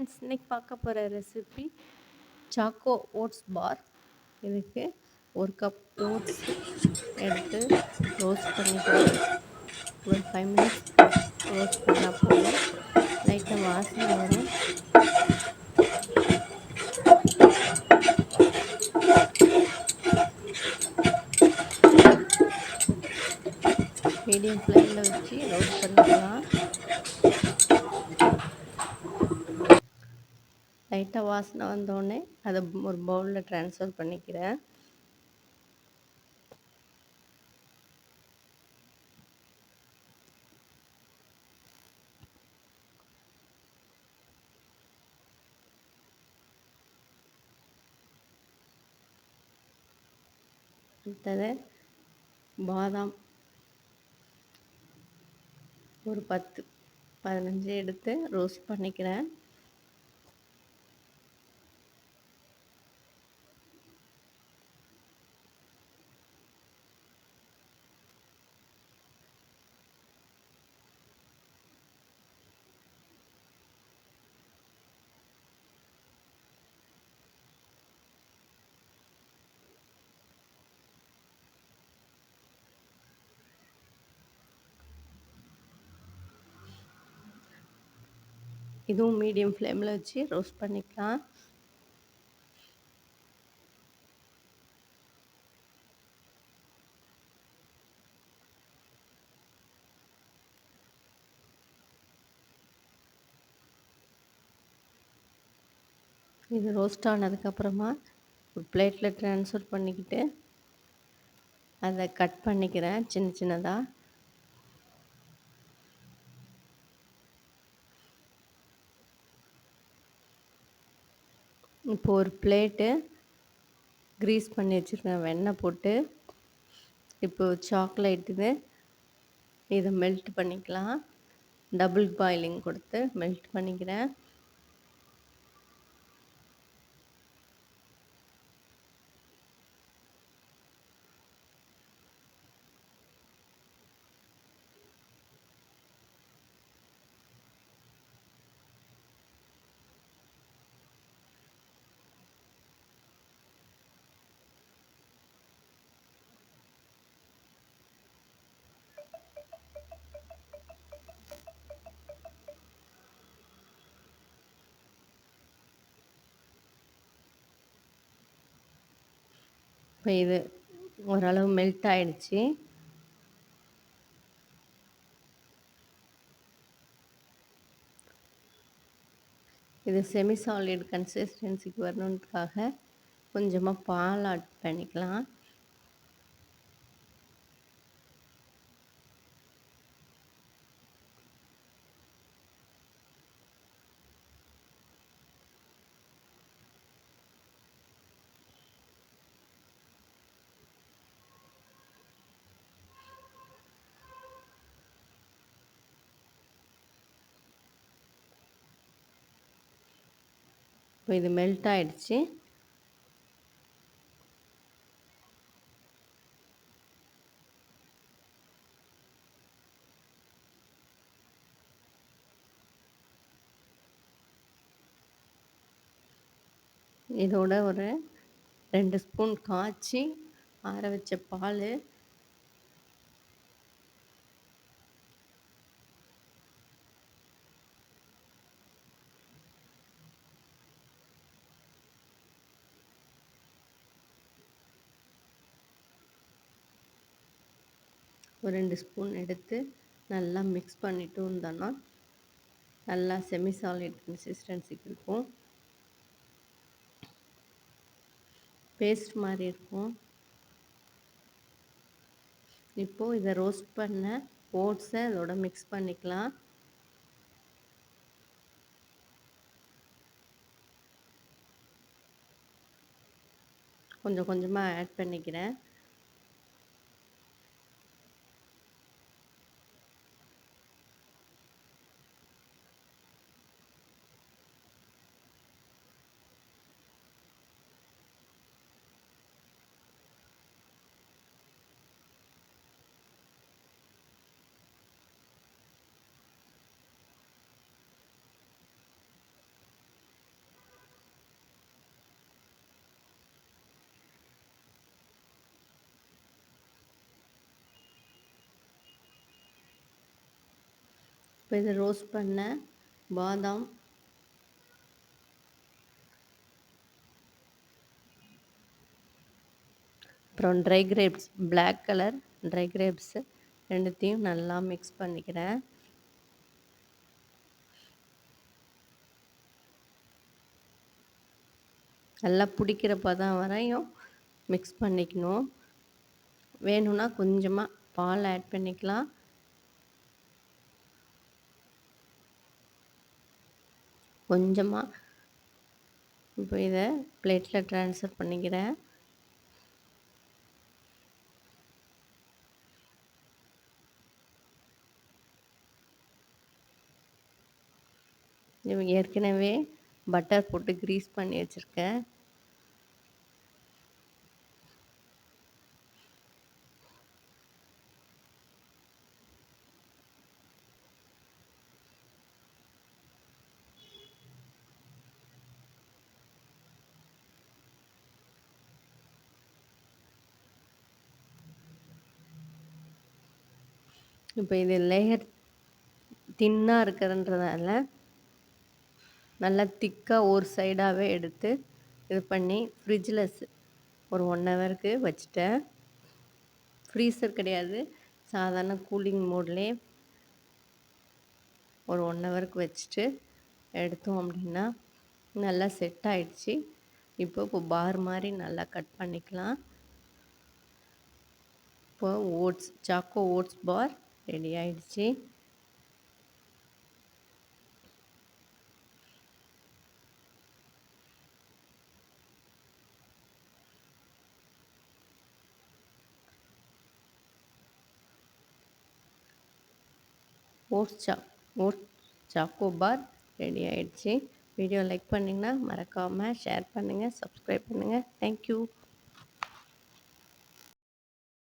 Friends, இன்னைக்கு பார்க்க போகிற ரெசிபி சாக்கோ ஓட்ஸ் பார். இதுக்கு ஒரு கப் ஓட்ஸ் எடுத்து ரோஸ்ட் பண்ணிக்கலாம். ஒரு 5 மினிட்ஸ் ரோஸ்ட் பண்ணால் போதும். லைட்டாக வாசனை வரும். மீடியம் ஃப்ளேமில் வச்சு ரோஸ்ட் பண்ணிக்கலாம். லைட்டாக வாசனை வந்தோடனே அதை ஒரு பவுலில் ட்ரான்ஸ்ஃபர் பண்ணிக்கிறேன். அடுத்தது பாதாம் ஒரு 10-15 எடுத்து ரோஸ்ட் பண்ணிக்கிறேன். இதுவும் மீடியம் ஃப்ளேமில் வச்சு ரோஸ்ட் பண்ணிக்கலாம். இது ரோஸ்ட் ஆனதுக்கப்புறமா ஒரு பிளேட்டில் ட்ரான்ஸ்ஃபர் பண்ணிக்கிட்டு அதை கட் பண்ணிக்கிறேன் சின்ன சின்னதாக. இப்போ ஒரு பிளேட்டு க்ரீஸ் பண்ணி வச்சுருக்கேன் வெண்ணெய் போட்டு. இப்போ சாக்லேட் இதை மெல்ட் பண்ணிக்கலாம். டபுள் பாயிலிங் கொடுத்து மெல்ட் பண்ணிக்கிறேன். இப்போ இது ஓரளவு மெல்ட் ஆகிடுச்சு. இது செமி சாலிட் கன்சிஸ்டன்சிக்கு வரணுன்றதுக்காக கொஞ்சமாக பால் ஆட் பண்ணிக்கலாம். இப்போ இது மெல்ட் ஆகிடுச்சு. இதோட ஒரு 2 ஸ்பூன் காய்ச்சி ஆற வச்ச பால், ஒரு 2 ஸ்பூன் எடுத்து நல்லா மிக்ஸ் பண்ணிட்டு இருந்தோன்னா நல்லா செமி சாலிட் கன்சிஸ்டன்சிக்கு இருக்கும். பேஸ்ட் மாதிரி இருக்கும். இப்போது இதை ரோஸ்ட் பண்ண ஓட்ஸை இதோட மிக்ஸ் பண்ணிக்கலாம். கொஞ்சம் கொஞ்சமாக ஆட் பண்ணிக்கிறேன். இப்போ இதை ரோஸ்ட் பண்ண பாதாம், அப்புறம் dry grapes, black colour dry grapes ரெண்டுத்தையும் நல்லா மிக்ஸ் பண்ணிக்கிறேன். நல்லா பிடிக்கிற பதம் வரையும் மிக்ஸ் பண்ணிக்கணும். வேணும்னா கொஞ்சமாக பால் ஆட் பண்ணிக்கலாம். கொஞ்சமாக இப்போ இதை பிளேட்டில் ட்ரான்ஸ்ஃபர் பண்ணிக்கிறேன். ஏற்கனவே பட்டர் போட்டு க்ரீஸ் பண்ணி வச்சுருக்கேன். இப்போ இது லேயர் தின்னாக இருக்கிறன்றதால நல்லா திக்காக ஒரு சைடாகவே எடுத்து இது பண்ணி ஃப்ரிட்ஜில் ஒரு 1 ஹவருக்கு வச்சுட்டேன். ஃப்ரீசர் கிடையாது, சாதாரண கூலிங் மோட்லேயே ஒரு 1 ஹவருக்கு வச்சுட்டு எடுத்தோம் அப்படின்னா நல்லா செட் ஆயிடுச்சு. இப்போ பார் மாதிரி நல்லா கட் பண்ணிக்கலாம். இப்போ சாக்கோ ஓட்ஸ் பார் ரெடி ஆயிடுச்சு. ஓட்ஸ் சாக்கோ பார் ரெடி ஆயிடுச்சு. வீடியோ லைக் பண்ணிங்கன்னா மறக்காமல் ஷேர் பண்ணுங்கள், சப்ஸ்கிரைப் பண்ணுங்கள். தேங்க்யூ.